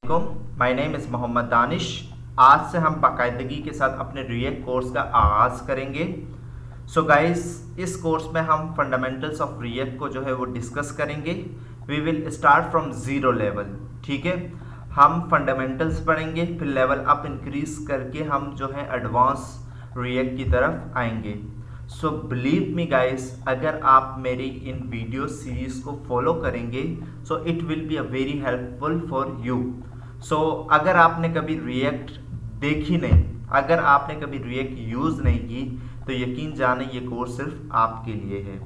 My name is Mohammad Danish. आज से हम बाकायदगी के साथ अपने रिएक्ट कोर्स का आगाज़ करेंगे। सो गाइस, इस कोर्स में हम फंडामेंटल्स ऑफ रिएक्ट को जो है वो डिस्कस करेंगे। We will start from zero level, ठीक है। हम फंडामेंटल्स पढ़ेंगे, फिर लेवल अप इंक्रीज करके हम जो है एडवांस रिएक्ट की तरफ आएंगे। सो बिलीव मी गाइस, अगर आप मेरी इन वीडियो सीरीज को फॉलो करेंगे so it will be a very helpful for you. So अगर आपने कभी रिएक्ट देखी नहीं, अगर आपने कभी रिएक्ट यूज़ नहीं की, तो यकीन जाने ये कोर्स सिर्फ आपके लिए है।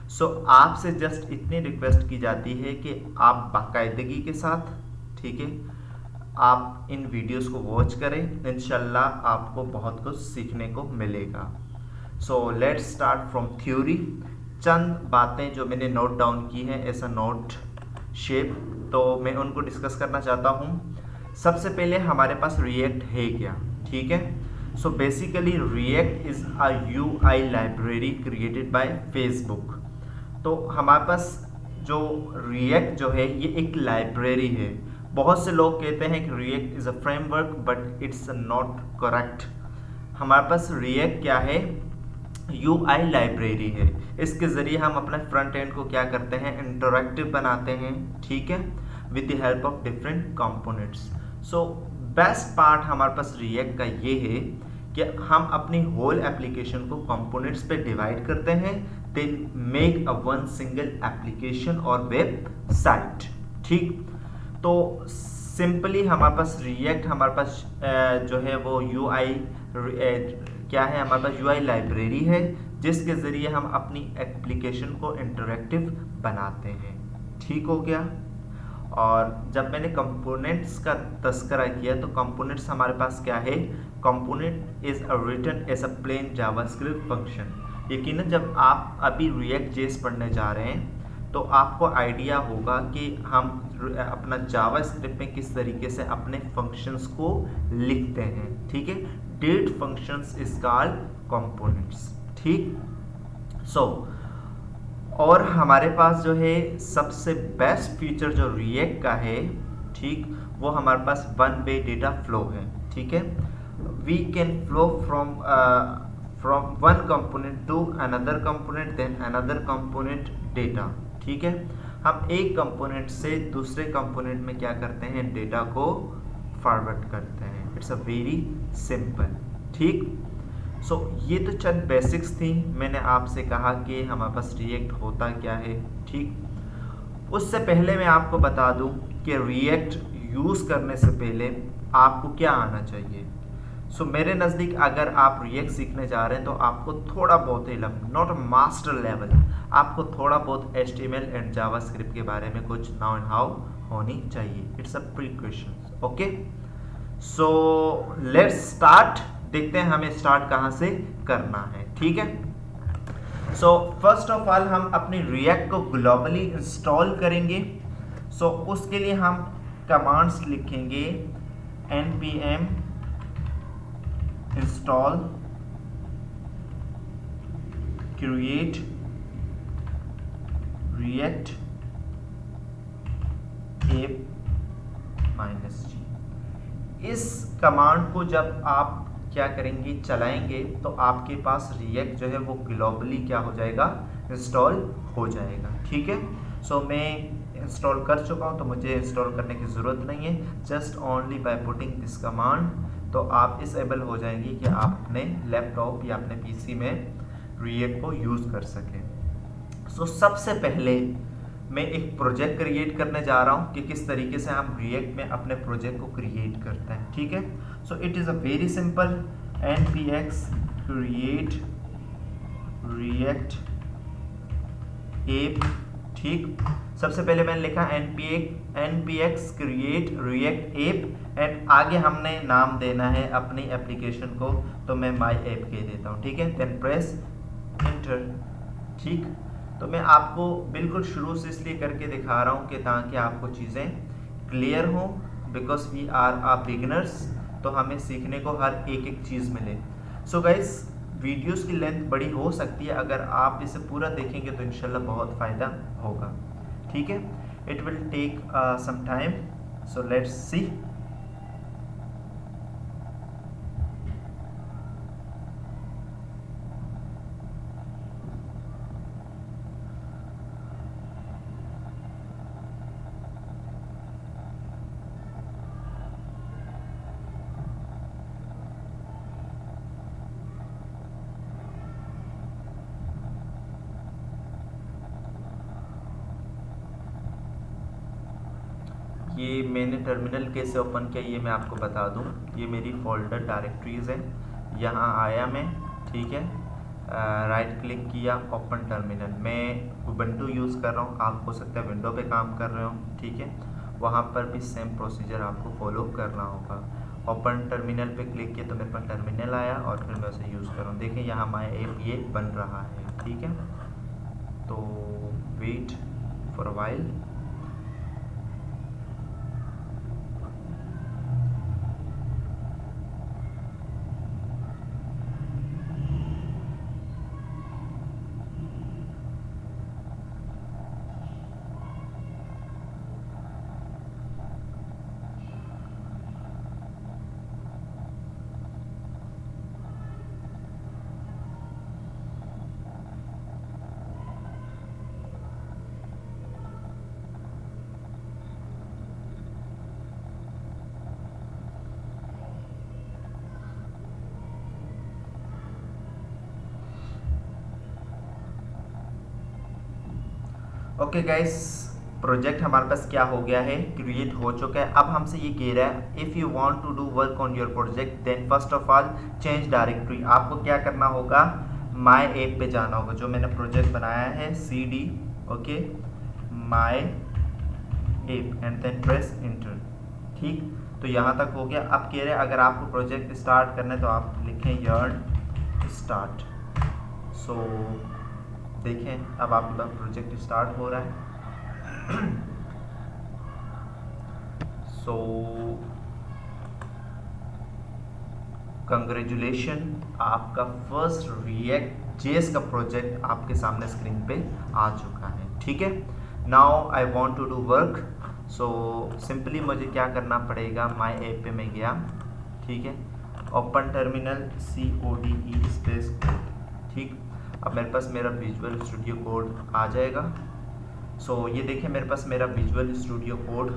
सो आपसे जस्ट इतनी रिक्वेस्ट की जाती है कि आप बाकायदगी के साथ, ठीक है, आप इन वीडियोस को वॉच करें। इंशाल्लाह आपको बहुत कुछ सीखने को मिलेगा। So let's start from theory. चंद बातें जो मैंने नोट डाउन की हैं एज अ नोट शेप, तो मैं उनको डिस्कस करना चाहता हूँ। सबसे पहले हमारे पास रिएक्ट है क्या, ठीक है। So basically react is a UI library created by Facebook. तो हमारे पास जो रिएक्ट जो है ये एक लाइब्रेरी है। बहुत से लोग कहते हैं कि react is a framework, but it's not correct. हमारे पास रिएक्ट क्या है, UI लाइब्रेरी है। इसके ज़रिए हम अपने फ्रंट एंड को क्या करते हैं, इंटरैक्टिव बनाते हैं, ठीक है, with the help of different components. So best part हमारे पास रिएक्ट का ये है कि हम अपनी होल एप्लीकेशन को कंपोनेंट्स पे डिवाइड करते हैं, then make a one single application और वेबसाइट, ठीक। तो सिंपली हमारे पास रिएक्ट, हमारे पास जो है वो UI क्या है, हमारे पास UI लाइब्रेरी है जिसके ज़रिए हम अपनी एप्लीकेशन को इंटरैक्टिव बनाते हैं, ठीक हो गया। और जब मैंने कंपोनेंट्स का तस्करा किया तो कंपोनेंट्स हमारे पास क्या है, component is a written as a plain JavaScript function. यकीनन जब आप अभी रिएक्ट जेएस पढ़ने जा रहे हैं तो आपको आइडिया होगा कि हम अपना जावास्क्रिप्ट में किस तरीके से अपने फंक्शंस को लिखते हैं, ठीक है। That functions is called components, ठीक। सो और हमारे पास जो है सबसे बेस्ट फीचर जो रिएक्ट का है, ठीक, वो हमारे पास वन वे डेटा फ्लो है, ठीक है। We can flow from one component to another component, then another component data, ठीक है। हम एक कंपोनेंट से दूसरे कंपोनेंट में क्या करते हैं, डेटा को फॉरवर्ड करते हैं। इट्स अ वेरी सिंपल, ठीक। सो ये तो चंद बेसिक्स थी। मैंने आपसे कहा कि हमारे पास रिएक्ट होता क्या है, ठीक। उससे पहले मैं आपको बता दूं कि रिएक्ट यूज़ करने से पहले आपको क्या आना चाहिए। सो मेरे नज़दीक अगर आप रिएक्ट सीखने जा रहे हैं तो आपको थोड़ा बहुत इल्म, नॉट मास्टर लेवल, आपको थोड़ा बहुत HTML एंड जावास्क्रिप्ट के बारे में कुछ नाउ एंड हाउ होनी चाहिए। It's a precaution, okay. So let's start. देखते हैं हमें स्टार्ट कहाँ से करना है, ठीक है। सो फर्स्ट ऑफ ऑल हम अपनी रिएक्ट को ग्लोबली इंस्टॉल करेंगे। सो उसके लिए हम कमांड्स लिखेंगे npm install create react app -g। इस कमांड को जब आप क्या करेंगे, चलाएंगे, तो आपके पास रिएक्ट जो है वो ग्लोबली क्या हो जाएगा, इंस्टॉल हो जाएगा, ठीक है। सो मैं इंस्टॉल कर चुका हूँ तो मुझे इंस्टॉल करने की ज़रूरत नहीं है। Just only by putting this command तो आप इस एबल हो जाएंगे कि आप अपने लैपटॉप या अपने PC में रिएक्ट को यूज़ कर सकें। सो सबसे पहले मैं एक प्रोजेक्ट क्रिएट करने जा रहा हूँ कि किस तरीके से हम रिएक्ट में अपने प्रोजेक्ट को क्रिएट करते हैं, ठीक है। सो it is a very simple, npx create react app, ठीक। सबसे पहले मैंने लिखा npx create react app and आगे हमने नाम देना है अपनी एप्लीकेशन को, तो मैं माई ऐप कह देता हूँ, ठीक है। देन प्रेस एंटर, ठीक। तो मैं आपको बिल्कुल शुरू से इसलिए करके दिखा रहा हूँ कि ताकि आपको चीज़ें क्लियर हों, because we are a beginners, तो हमें सीखने को हर एक चीज़ मिले। सो गाइस, वीडियोस की लेंथ बड़ी हो सकती है, अगर आप इसे पूरा देखेंगे तो इंशाल्लाह बहुत फ़ायदा होगा, ठीक है। It will take some time, so let's see. ये मैंने टर्मिनल कैसे ओपन किया ये मैं आपको बता दूं। ये मेरी फोल्डर डायरेक्टरीज है, यहाँ आया मैं, ठीक है, राइट क्लिक किया, ओपन टर्मिनल। मैं उबंटू यूज़ कर रहा हूँ, आप हो सकता है विंडो पे काम कर रहे हो, ठीक है, वहाँ पर भी सेम प्रोसीजर आपको फॉलो करना होगा। ओपन टर्मिनल पे क्लिक किया तो मेरे पास टर्मिनल आया और फिर मैं उसे यूज़ कर रहा हूँ। देखिए यहाँ माय ऐप ये बन रहा है, ठीक है। तो wait for a while. Okay guys, project हमारे पास क्या हो गया है, क्रिएट हो चुका है। अब हमसे ये कह रहा है if you want to do work on your project then first of all change directory. आपको क्या करना होगा, माय ऐप पे जाना होगा, जो मैंने प्रोजेक्ट बनाया है CD, okay, my app and then press enter, ठीक। तो यहाँ तक हो गया। अब कह रहे हैं अगर आपको प्रोजेक्ट स्टार्ट करना है तो आप लिखें यर्न स्टार्ट। सो देखें अब आपके पास प्रोजेक्ट स्टार्ट हो रहा है। सो कंग्रेचुलेशन, आपका फर्स्ट रिएक्ट जेएस का प्रोजेक्ट आपके सामने स्क्रीन पे आ चुका है, ठीक है। Now I want to do work. So simply मुझे क्या करना पड़ेगा, माय ऐप पे मैं गया, ठीक है, open terminal CODE space code, ठीक। अब मेरे पास मेरा विजुअल स्टूडियो कोड आ जाएगा। सो ये देखिए मेरे पास मेरा विजुअल स्टूडियो कोड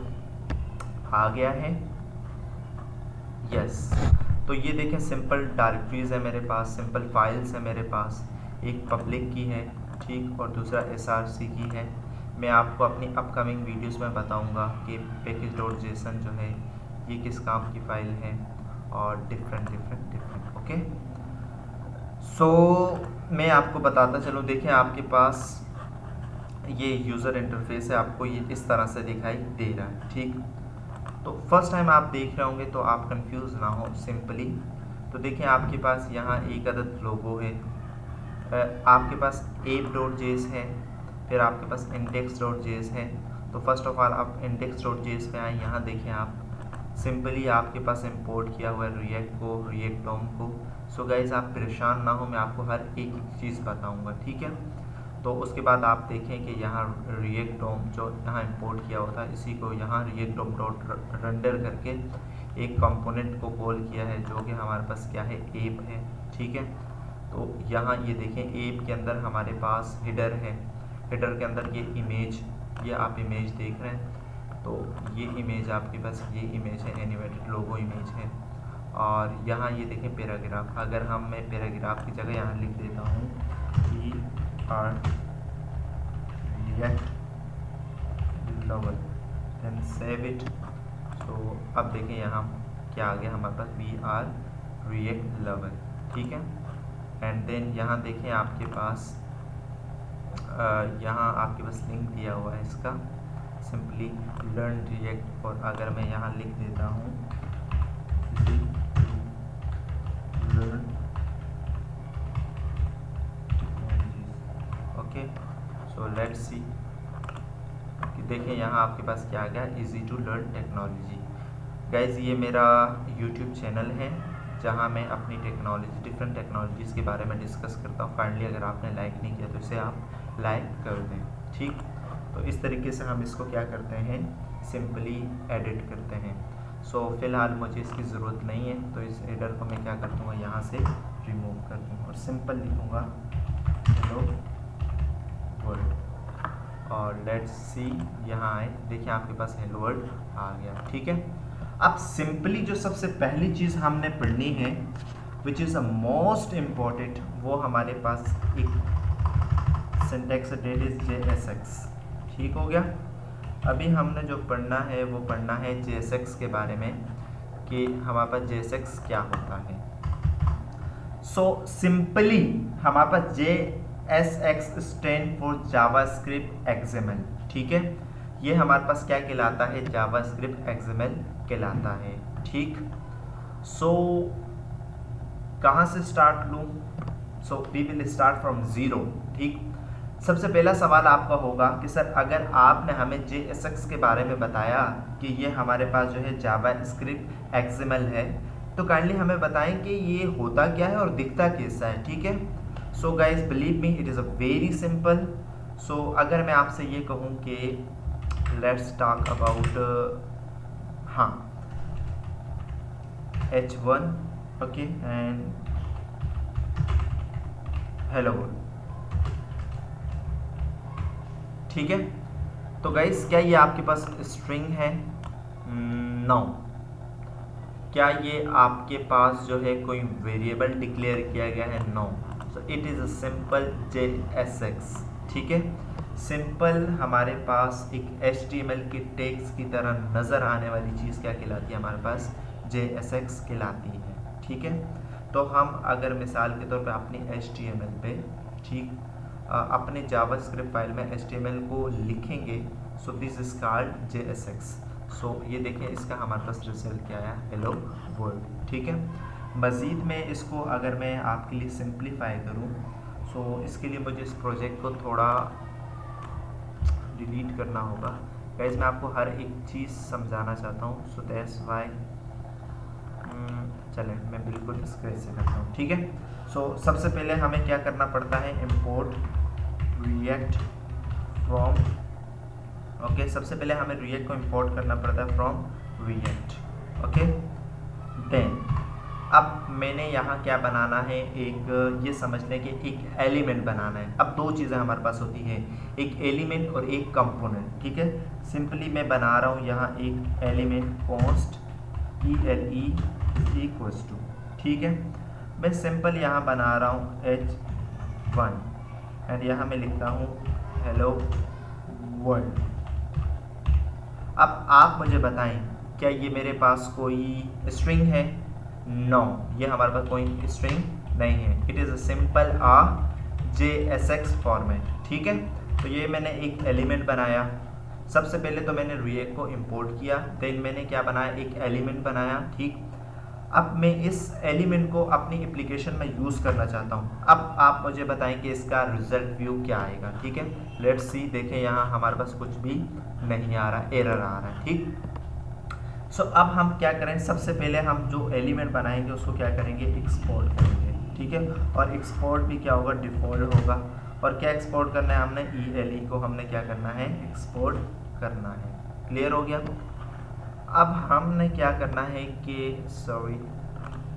आ गया है, यस। तो ये देखें सिंपल डायरेक्टरीज है मेरे पास, सिंपल फाइल्स है मेरे पास, एक पब्लिक की है, ठीक, और दूसरा SRC की है। मैं आपको अपनी अपकमिंग वीडियोस में बताऊंगा कि package.json जो है ये किस काम की फ़ाइल है और डिफरेंट, ओके। सो मैं आपको बताता चलूँ, देखें आपके पास ये यूज़र इंटरफेस है, आपको ये इस तरह से दिखाई दे रहा है, ठीक। तो फर्स्ट टाइम आप देख रहे होंगे तो आप कंफ्यूज ना हो सिंपली। तो देखिए आपके पास यहाँ एक अदद लोगो है, आपके पास app.js है, फिर आपके पास index.js है। तो फर्स्ट ऑफ ऑल आप index.js पे आए, यहाँ देखें आप सिंपली आपके पास इंपोर्ट किया हुआ है रिएक्ट को, रिएक्ट डॉम को। सो गाइज आप परेशान ना हो, मैं आपको हर एक चीज़ बताऊंगा, ठीक है। तो उसके बाद आप देखें कि यहाँ रिएक्ट डॉम जो यहाँ इंपोर्ट किया हुआ था, इसी को यहाँ रिएक्ट डॉम डॉट रेंडर करके एक कंपोनेंट को कॉल किया है, जो कि हमारे पास क्या है, ऐप है, ठीक है। तो यहाँ ये देखें ऐप के अंदर हमारे पास हेडर है, हेडर के अंदर ये इमेज, ये आप इमेज देख रहे हैं। तो ये इमेज आपके पास ये इमेज है, एनिमेटेड लोगो इमेज है। और यहाँ ये देखें पैराग्राफ, अगर मैं पैराग्राफ की जगह यहाँ लिख देता हूँ कि React lover, then save it. तो अब देखें यहाँ क्या आ गया हमारे पास, वी आर रिएक्ट लवर, ठीक है। एंड देन यहाँ देखें आपके पास यहाँ आपके पास लिंक दिया हुआ है इसका, सिंपली लर्न रिएक्ट। और अगर मैं यहाँ लिख देता हूँ learn, okay. So let's see कि देखें यहाँ आपके पास क्या आ गया, easy to learn technology. Guys ये मेरा यूट्यूब चैनल है जहाँ मैं अपनी टेक्नोलॉजी, डिफरेंट टेक्नोलॉजीज़ के बारे में डिस्कस करता हूँ। फाइनली अगर आपने लाइक नहीं किया तो इसे आप लाइक कर दें, ठीक। तो इस तरीके से हम इसको क्या करते हैं, सिंपली एडिट करते हैं। सो फिलहाल मुझे इसकी ज़रूरत नहीं है, तो इस एडर को मैं क्या कर दूँगा, यहाँ से रिमूव कर दूँगा और सिंपल लिखूँगा हेलो वर्ल्ड। और लेट्स सी यहाँ आए, देखिए आपके पास हेलो वर्ल्ड आ गया, ठीक है। अब सिंपली जो सबसे पहली चीज़ हमने पढ़नी है which is a most important, वो हमारे पास एक सिंटैक्स डेट इज JSX, ठीक हो गया। अभी हमने जो पढ़ना है वो पढ़ना है JSX के बारे में कि हमारे पास JSX क्या होता है। सो सिंपली हमारे पास JSX stand for JavaScript XML, ठीक है। ये हमारे पास क्या कहलाता है, जावास्क्रिप्ट XML कहलाता है, ठीक। सो कहाँ से स्टार्ट लूँ? So we will start from zero, ठीक। सबसे पहला सवाल आपका होगा कि सर अगर आपने हमें JSX के बारे में बताया कि ये हमारे पास जो है जावास्क्रिप्ट XML है, तो काइंडली हमें बताएं कि ये होता क्या है और दिखता कैसा है, ठीक है। So guys believe me it is a very simple. So अगर मैं आपसे ये कहूँ कि लेट्स टॉक अबाउट हाँ H1 okay and hello world, ठीक है। तो गाइस क्या ये आपके पास स्ट्रिंग है? नो। क्या ये आपके पास जो है कोई वेरिएबल डिक्लेयर किया गया है? No. So it is a simple JSX, ठीक है। सिंपल हमारे पास एक HTML के टैग्स की तरह नज़र आने वाली चीज़ क्या कहलाती है? हमारे पास JSX कहलाती है, ठीक है। तो हम अगर मिसाल के तौर पे अपनी HTML पे, ठीक, अपने जावास्क्रिप्ट फाइल में HTML को लिखेंगे, so this is called JSX। सो ये देखें इसका हमारे पास रिजल्ट क्या आया, हेलो वर्ल्ड, ठीक है। मज़ीद में इसको अगर मैं आपके लिए सिंप्लीफाई करूँ, सो इसके लिए मुझे इस प्रोजेक्ट को थोड़ा डिलीट करना होगा। गाइस मैं आपको हर एक चीज़ समझाना चाहता हूँ, सो दैट्स वाई चलें मैं बिल्कुल स्क्रैच से करता हूँ, ठीक है। सो सबसे पहले हमें क्या करना पड़ता है, इम्पोर्ट रिएक्ट फ्रॉम, ओके। सबसे पहले हमें रिएक्ट को इम्पोर्ट करना पड़ता है फ्रॉम रिएक्ट, ओके। देन अब मैंने यहाँ क्या बनाना है, एक ये समझ लें कि एक एलिमेंट बनाना है। अब दो चीज़ें हमारे पास होती है, एक एलिमेंट और एक कंपोनेंट, ठीक है। सिंपली मैं बना रहा हूँ यहाँ एक element const ELE equals to, ठीक है। मैं सिंपल यहाँ बना रहा हूँ H1 एंड यहाँ मैं लिखता हूँ हेलो वर्ल्ड। अब आप मुझे बताएं क्या ये मेरे पास कोई स्ट्रिंग है? नो, ये हमारे पास कोई स्ट्रिंग नहीं है। It is a simple JSX format, ठीक है। तो ये मैंने एक एलिमेंट बनाया। सबसे पहले तो मैंने रिएक्ट को इंपोर्ट किया, देन मैंने क्या बनाया, एक एलिमेंट बनाया, ठीक। अब मैं इस एलिमेंट को अपनी एप्लीकेशन में यूज़ करना चाहता हूँ। अब आप मुझे बताएं कि इसका रिजल्ट व्यू क्या आएगा, ठीक है। लेट्स सी, देखें यहाँ हमारे पास कुछ भी नहीं आ रहा, एरर आ रहा है, ठीक। सो अब हम क्या करें, सबसे पहले हम जो एलिमेंट बनाएंगे उसको क्या करेंगे, एक्सपोर्ट करेंगे, ठीक है। और एक्सपोर्ट भी क्या होगा, डिफ़ॉल्ट होगा। और क्या एक्सपोर्ट करना है हमने, ELE को हमने क्या करना है, एक्सपोर्ट करना है। क्लियर हो गया। अब हमने क्या करना है कि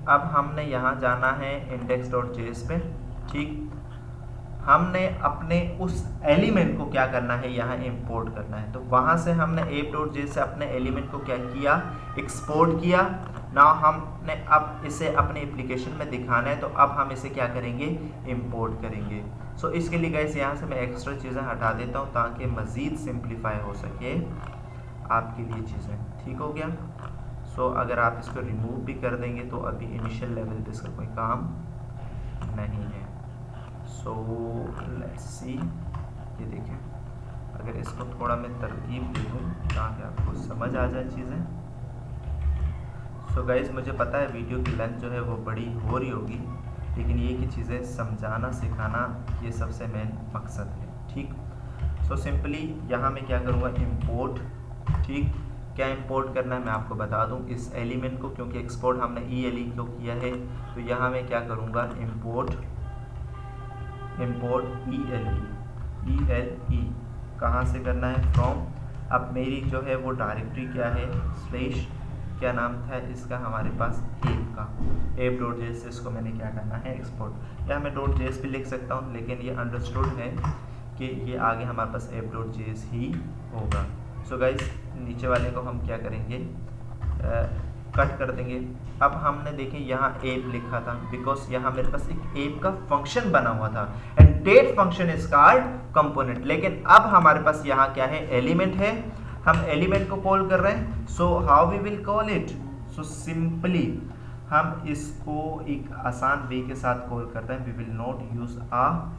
अब हमने यहाँ जाना है index.js पे, ठीक। हमने अपने उस एलिमेंट को क्या करना है, यहाँ इंपोर्ट करना है। तो वहाँ से हमने app.js से अपने एलिमेंट को क्या किया, एक्सपोर्ट किया। ना हमने अब इसे अपने एप्लीकेशन में दिखाना है, तो अब हम इसे क्या करेंगे, इंपोर्ट करेंगे। सो इसके लिए गाइस यहाँ से मैं एक्स्ट्रा चीज़ें हटा देता हूँ ताकि मज़ीद सिंप्लीफाई हो सके आपके लिए चीज़ें, ठीक हो गया। सो अगर आप इसको रिमूव भी कर देंगे तो अभी इनिशियल लेवल पे इसका कोई काम नहीं है। सो लेट्स सी, ये देखें, अगर इसको थोड़ा मैं तरतीब दे दूँ ताकि आपको समझ आ जाए चीज़ें। सो गाइज मुझे पता है वीडियो की लेंथ जो है वो बड़ी हो रही होगी, लेकिन ये कि चीज़ें समझाना सिखाना ये सबसे मेन मकसद है, ठीक। सो सिंपली यहाँ मैं क्या करूँगा, इंपोर्ट, ठीक। क्या इंपोर्ट करना है मैं आपको बता दूं, इस एलिमेंट को, क्योंकि एक्सपोर्ट हमने ELE को किया है, तो यहाँ मैं क्या करूँगा, इंपोर्ट ELE कहाँ से करना है, फ्रॉम। अब मेरी जो है वो डायरेक्टरी क्या है, स्लैश क्या नाम था इसका हमारे पास, एप का, app.js से इसको मैंने क्या करना है, एक्सपोर्ट। या मैं .js भी लिख सकता हूँ, लेकिन ये अंडरस्टूड है कि ये आगे हमारे पास app.js ही होगा। सो गाइस नीचे वाले को हम क्या करेंगे, कट कर देंगे। अब हमने देखें यहाँ एप लिखा था, बिकॉज यहाँ मेरे पास एक एप का फंक्शन बना हुआ था and that function is called component. लेकिन अब हमारे पास यहाँ क्या है, एलिमेंट है। हम एलिमेंट को कॉल कर रहे हैं, so how we will call it, so simply हम इसको एक आसान वे के साथ कॉल करते हैं, we will not use a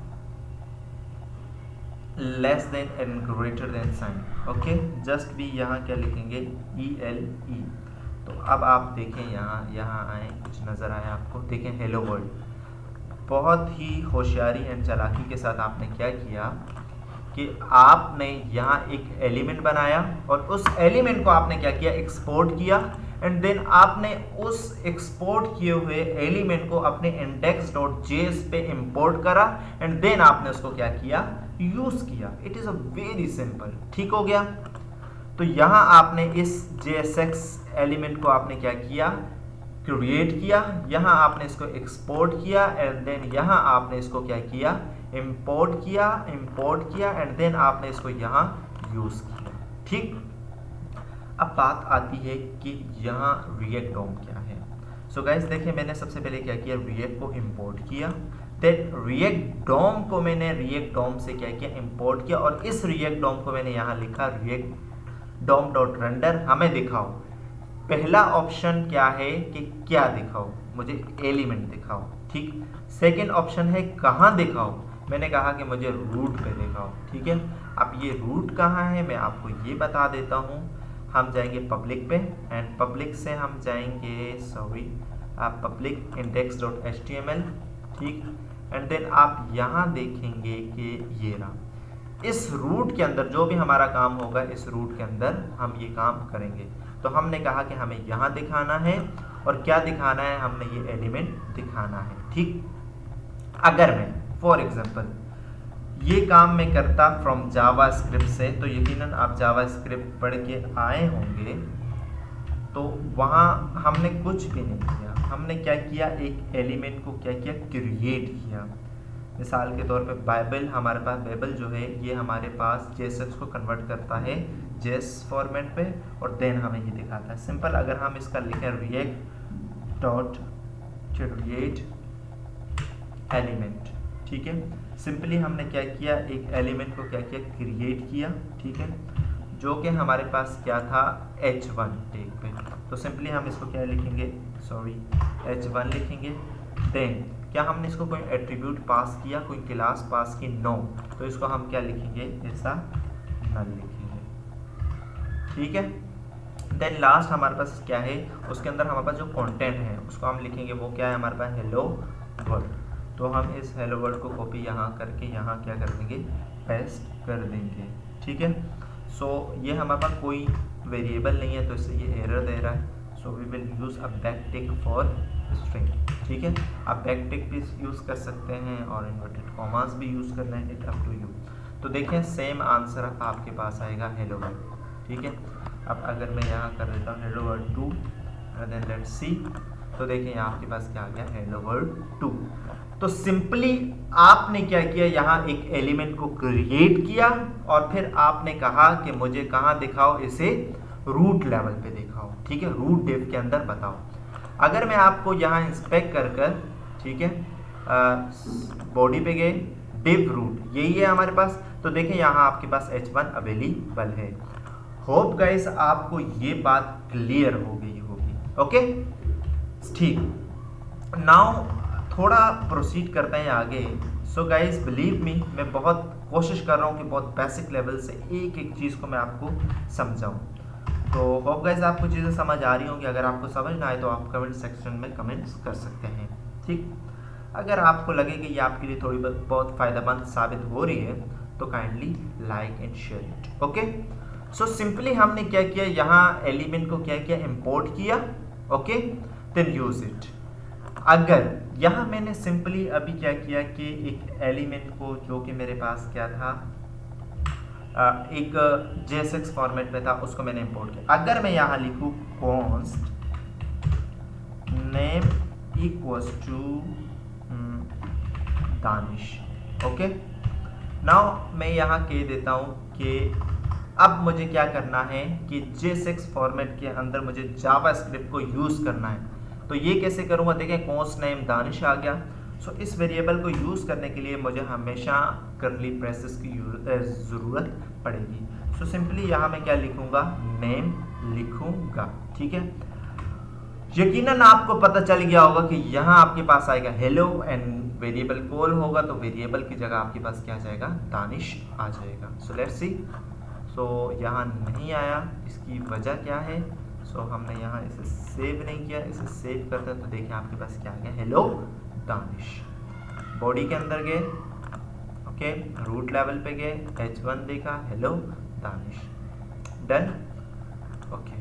less than and greater than sign, okay, just भी यहाँ क्या लिखेंगे ELE। तो अब आप देखें यहाँ आए, कुछ नज़र आया आपको, देखें हेलो वर्ल्ड, बहुत ही होशियारी एंड चालाकी के साथ आपने क्या किया कि आपने यहाँ एक एलिमेंट बनाया और उस एलिमेंट को आपने क्या किया, एक्सपोर्ट किया, एंड देन आपने उस एक्सपोर्ट किए हुए एलिमेंट को अपने index.js पे इंपोर्ट करा, एंड देन आपने उसको क्या किया, यूज किया। It is a very simple, ठीक हो गया। तो यहाँ आपने इस JSX एलिमेंट को आपने क्या किया, क्रिएट किया, यहाँ आपने इसको एक्सपोर्ट किया, एंड देन यहाँ आपने इसको क्या किया, इंपोर्ट किया, एंड देन आपने इसको यहाँ यूज किया, ठीक। अब बात आती है कि यहाँ रिएक्ट डॉम क्या है। सो गाइस देखिए, मैंने सबसे पहले क्या किया, रिएक्ट को इंपोर्ट किया, देन रिएक्ट डॉम को मैंने रिएक्ट डॉम से क्या किया, इंपोर्ट किया, और इस रिएक्ट डॉम को मैंने यहाँ लिखा रिएक्ट डॉम डॉट रेंडर, हमें दिखाओ। पहला ऑप्शन क्या है कि क्या दिखाओ, मुझे एलिमेंट दिखाओ, ठीक। सेकेंड ऑप्शन है कहाँ दिखाओ, मैंने कहा कि मुझे रूट पे दिखाओ, ठीक है। अब ये रूट कहाँ है मैं आपको ये बता देता हूँ। हम जाएंगे पब्लिक पे, एंड पब्लिक से हम जाएंगे पब्लिक index.html, ठीक, एंड देन आप यहाँ देखेंगे कि ये रहा, इस रूट के अंदर जो भी हमारा काम होगा, इस रूट के अंदर हम ये काम करेंगे। तो हमने कहा कि हमें यहाँ दिखाना है, और क्या दिखाना है, हमने ये एलिमेंट दिखाना है, ठीक। अगर मैं फॉर एग्जांपल ये काम मैं करता फ्रॉम जावास्क्रिप्ट से, तो यकीनन आप जावास्क्रिप्ट पढ़ के आए होंगे, तो वहाँ हमने कुछ भी नहीं किया, हमने क्या किया, एक एलिमेंट को क्या किया, क्रिएट किया। मिसाल के तौर पे बाइबल, हमारे पास बाइबल जो है ये हमारे पास JSX को कन्वर्ट करता है JS फॉर्मेट पे, और देन हमें ये दिखाता है सिंपल। अगर हम इसका लिखें रिएक्ट डॉट क्रिएट एलिमेंट, ठीक है, सिंपली हमने क्या किया, एक एलिमेंट को क्या किया, क्रिएट किया, ठीक है, जो कि हमारे पास क्या था, H1 टैग पे। तो सिंपली हम इसको क्या लिखेंगे, H1 लिखेंगे। देन क्या हमने इसको कोई एट्रीब्यूट पास किया, कोई क्लास पास की, नो, तो इसको हम क्या लिखेंगे, ऐसा नल लिखेंगे, ठीक है। देन लास्ट हमारे पास क्या है, उसके अंदर हमारे पास जो कंटेंट है उसको हम लिखेंगे, वो क्या है हमारे पास, हेलो वर्ल्ड। तो हम इस हेलो वर्ल्ड को कॉपी यहाँ करके यहाँ क्या कर देंगे, पेस्ट कर देंगे, ठीक है। सो ये हमारे पास कोई वेरिएबल नहीं है, तो इससे ये एरर दे रहा है। So we will use a backtick for string, ठीक है। आप बैकटिक भी यूज़ कर सकते हैं और इन्वर्टेड कॉमास भी यूज़ करना है, इट अप टू यू। तो देखें सेम आंसर आपके पास आएगा हेलो वर्ल्ड, ठीक है। अब अगर मैं यहाँ कर देता हूँ hello world 2, then let's see, तो देखें यहाँ आपके पास क्या आ गया, हेलो वर्ल्ड 2। तो सिंपली आपने क्या किया, यहाँ एक एलिमेंट को क्रिएट किया, और फिर आपने कहा कि मुझे कहाँ दिखाओ, इसे रूट लेवल पे दिखाओ, ठीक है, रूट डिव के अंदर बताओ। अगर मैं आपको यहाँ इंस्पेक्ट कर कर, ठीक है, बॉडी पे गए, डिव रूट यही है हमारे पास, तो देखें यहाँ आपके पास H1 अवेलेबल है। होप गाइस आपको ये बात क्लियर हो गई होगी, ओके, ठीक। नाउ थोड़ा प्रोसीड करते हैं आगे। सो गाइस बिलीव मी, मैं बहुत कोशिश कर रहा हूँ कि बहुत बेसिक लेवल से एक एक चीज़ को मैं आपको समझाऊँ। तो होप गाइस आपको चीज़ें समझ आ रही होंगी। अगर आपको समझ ना आए तो आप कमेंट सेक्शन में कमेंट्स कर सकते हैं, ठीक। अगर आपको लगे कि ये आपके लिए थोड़ी बहुत फ़ायदेमंद साबित हो रही है तो kindly like and share it, okay. So simply हमने क्या किया, यहाँ एलिमेंट को क्या किया, इंपोर्ट किया, ओके, देन यूज इट। अगर यहाँ मैंने सिंपली अभी क्या किया कि एक एलिमेंट को जो कि मेरे पास क्या था, एक JSX फॉर्मेट में था, उसको मैंने इंपोर्ट किया। अगर मैं यहाँ लिखूँ const name equals to Danish, okay. Now मैं यहाँ कह देता हूँ कि अब मुझे क्या करना है कि JSX फॉर्मेट के अंदर मुझे जावास्क्रिप्ट को यूज़ करना है। तो ये कैसे करूँगा, देखें const name दानिश आ गया। सो इस वेरिएबल को यूज़ करने के लिए मुझे हमेशा करली ब्रेसेस की ज़रूरत पड़ेगी। सो सिंपली यहाँ मैं क्या लिखूंगा, नेम लिखूंगा। ठीक है, यकीनन आपको पता चल गया होगा कि यहाँ आपके पास आएगा हेलो एंड वेरिएबल कॉल होगा, तो वेरिएबल की जगह आपके पास क्या आ जाएगा, दानिश आ जाएगा। सो लेट्स सी, सो यहाँ नहीं आया, इसकी वजह क्या है, सो हमने यहाँ इसे सेव नहीं किया, इसे सेव करते हैं तो देखिए आपके पास क्या आ गया, हेलो दानिश। बॉडी के अंदर गए, ओके, रूट लेवल पे गए, H1 देखा, hello Danish, done. Okay,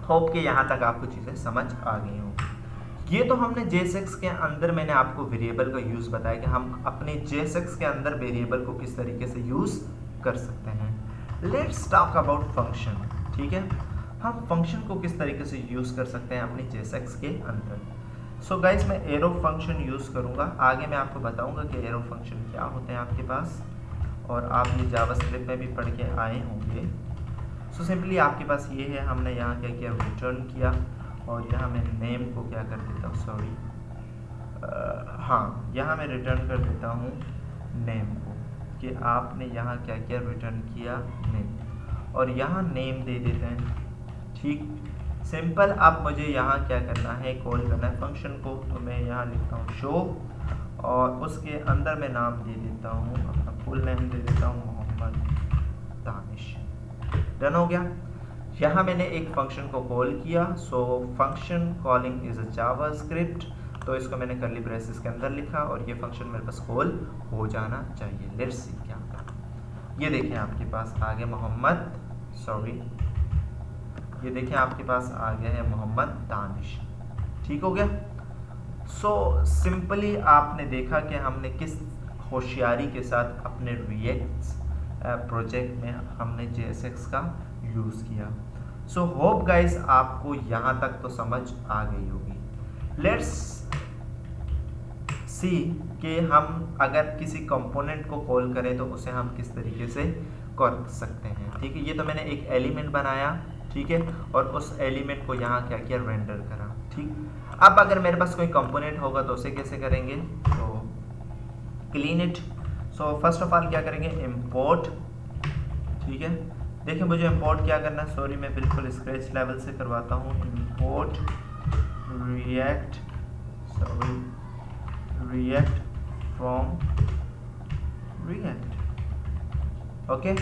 hope कि यहाँ तक आपको चीज़ें समझ आ गई हों। ये तो हमने JSX के अंदर मैंने आपको वेरिएबल का यूज़ बताया कि हम अपने JSX के अंदर वेरिएबल को किस तरीके से यूज़ कर सकते हैं। Let's talk about function. ठीक है, हम फंक्शन को किस तरीके से यूज़ कर सकते हैं अपने JSX के अंदर। सो गाइस, मैं एरो फंक्शन यूज़ करूँगा, आगे मैं आपको बताऊँगा कि एरो फंक्शन क्या होते हैं आपके पास, और आप ये जावास्क्रिप्ट में भी पढ़ के आए होंगे। सो सिंपली आपके पास ये है, हमने यहाँ क्या किया, रिटर्न किया, और यहाँ मैं नेम को क्या कर देता हूँ, सॉरी, हाँ, यहाँ मैं रिटर्न कर देता हूँ नेम को, कि आपने यहाँ क्या किया, रिटर्न किया नेम, और यहाँ नेम दे देते हैं। ठीक, सिंपल। अब मुझे यहाँ क्या करना है, कॉल करना है फंक्शन को, तो मैं यहाँ लिखता हूँ शो, और उसके अंदर मैं नाम दे देता हूँ, अपना फुल नेम दे देता हूँ, मोहम्मद दानिश। डन हो गया। यहाँ मैंने एक फंक्शन को कॉल किया, so function calling is a JavaScript, तो इसको मैंने कर्ली ब्रेसेस के अंदर लिखा, और ये फंक्शन मेरे पास कॉल हो जाना चाहिए। लेट्स सी क्या होता है। ये देखें आपके पास आ गया मोहम्मद, सॉरी, ये देखें आपके पास आ गया है मोहम्मद दानिश। ठीक हो गया। सो सिंपली आपने देखा कि हमने किस होशियारी के साथ अपने रिएक्ट प्रोजेक्ट में हमने JSX का यूज़ किया। सो होप गाइस आपको यहाँ तक तो समझ आ गई होगी। लेट्स सी कि हम अगर किसी कंपोनेंट को कॉल करें तो उसे हम किस तरीके से कर सकते हैं। ठीक है, ये तो मैंने एक एलिमेंट बनाया, ठीक है, और उस एलिमेंट को यहाँ क्या किया, रेंडर करा। ठीक, अब अगर मेरे पास कोई कंपोनेंट होगा तो उसे कैसे करेंगे, तो clean it. So first of all क्या करेंगे, इंपोर्ट। ठीक है, देखिए मुझे इंपोर्ट क्या करना है, सॉरी मैं बिल्कुल स्क्रैच लेवल से करवाता हूँ। Import React, sorry, React from React, okay,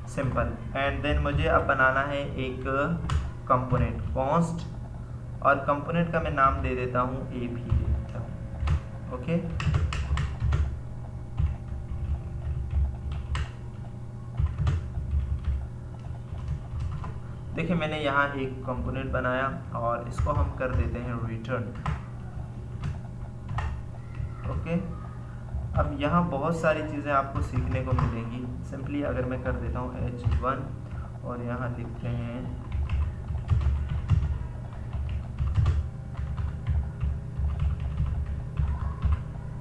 simple. And then मुझे अब बनाना है एक कंपोनेंट कॉन्स्ट, और कंपोनेंट का मैं नाम दे देता हूँ AP दे देता हूँ, ओके। देखिए मैंने यहाँ एक कंपोनेंट बनाया, और इसको हम कर देते हैं रिटर्न, ओके। अब यहाँ बहुत सारी चीज़ें आपको सीखने को मिलेंगी। सिंपली अगर मैं कर देता हूँ H1, और यहाँ लिखते हैं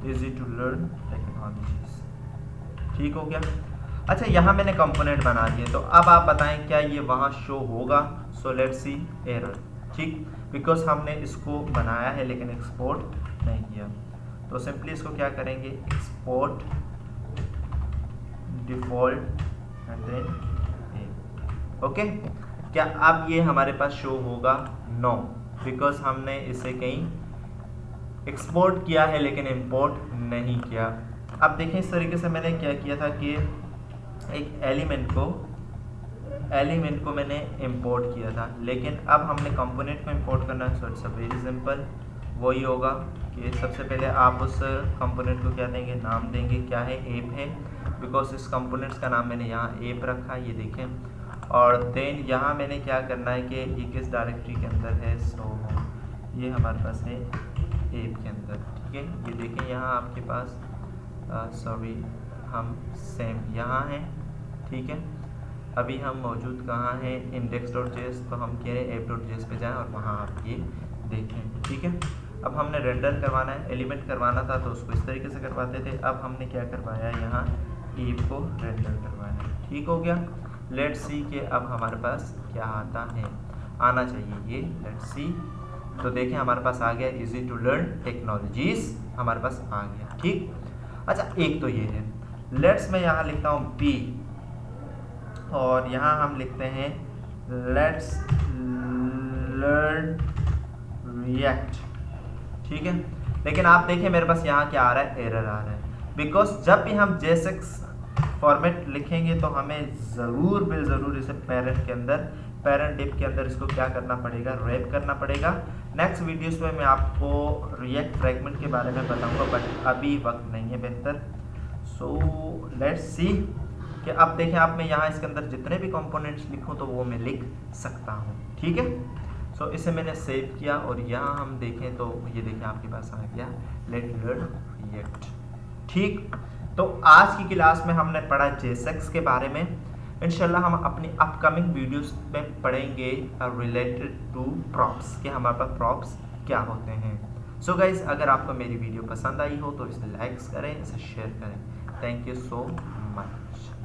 इजी टू लर्न टेक्नोलॉजीज। ठीक हो गया। अच्छा, यहाँ मैंने कंपोनेंट बना दिए, तो अब आप बताएं क्या ये वहाँ शो होगा। सो लेट्स सी, एरर। ठीक, बिकॉज हमने इसको बनाया है लेकिन एक्सपोर्ट नहीं किया, तो सिंपली इसको क्या करेंगे, export default and then A, okay. क्या अब ये हमारे पास शो होगा, नो, बिकॉज हमने इसे कहीं एक्सपोर्ट किया है लेकिन इंपोर्ट नहीं किया। अब देखें इस तरीके से मैंने क्या किया था कि एक एलिमेंट को मैंने इंपोर्ट किया था, लेकिन अब हमने कंपोनेंट को इंपोर्ट करना है। सो इट्स वेरी सिंपल, वही होगा कि सबसे पहले आप उस कंपोनेंट को क्या देंगे, नाम देंगे, क्या है, एप है, बिकॉज इस कंपोनेंट्स का नाम मैंने यहाँ एप रखा है, ये देखें। और देन यहाँ मैंने क्या करना है कि ये किस डायरेक्टरी के अंदर है, सो ये हमारे पास है एप के अंदर, ठीक है। ये देखें यहाँ आपके पास सॉरी हम सेम यहाँ हैं, ठीक है। अभी हम मौजूद कहाँ हैं, index.js, तो हम कह रहे हैं app.js पे जाएं और वहाँ आप ये देखें, ठीक है। अब हमने रेंडर करवाना है, एलिमेंट करवाना था तो उसको इस तरीके से करवाते थे, अब हमने क्या करवाया है, यहाँ एप को रेंडर करवाया है, ठीक हो गया। लेट्स सी कि अब हमारे पास क्या आता है, आना चाहिए ये, लेट्स सी। तो देखें हमारे पास आ गया इजी टू लर्न टेक्नोलॉजीज, हमारे पास आ गया, ठीक। अच्छा, एक तो ये है। लेट्स मैं यहाँ लिखता हूँ बी, और यहाँ हम लिखते हैं लेट्स लर्न रिएक्ट, ठीक है। लेकिन आप देखिए मेरे पास यहाँ क्या आ रहा है, एरर आ रहा है, बिकॉज जब भी हम JSX फॉर्मेट लिखेंगे तो हमें ज़रूर बिल ज़रूर इसे पेरेंट डिप के अंदर इसको क्या करना पड़ेगा, रैप करना पड़ेगा। नेक्स्ट वीडियोस में मैं आपको रिएक्ट फ्रेगमेंट के बारे में बताऊंगा, बट अभी वक्त नहीं है बेहतर। सो लेट्स सी कि अब देखें आप मैं यहाँ इसके अंदर जितने भी कंपोनेंट्स लिखूँ तो वो मैं लिख सकता हूँ, ठीक है। सो इसे मैंने सेव किया और यहाँ हम देखें तो ये देखें आपके पास आ गया लेट लर्न रिएक्ट, ठीक। तो आज की क्लास में हमने पढ़ा JSX के बारे में। इंशाल्लाह हम अपनी अपकमिंग वीडियोस में पढ़ेंगे रिलेटेड टू प्रॉप्स कि हमारे पास प्रॉप्स क्या होते हैं। सो गाइस, अगर आपको मेरी वीडियो पसंद आई हो तो इसे लाइक्स करें, इसे शेयर करें। Thank you so much.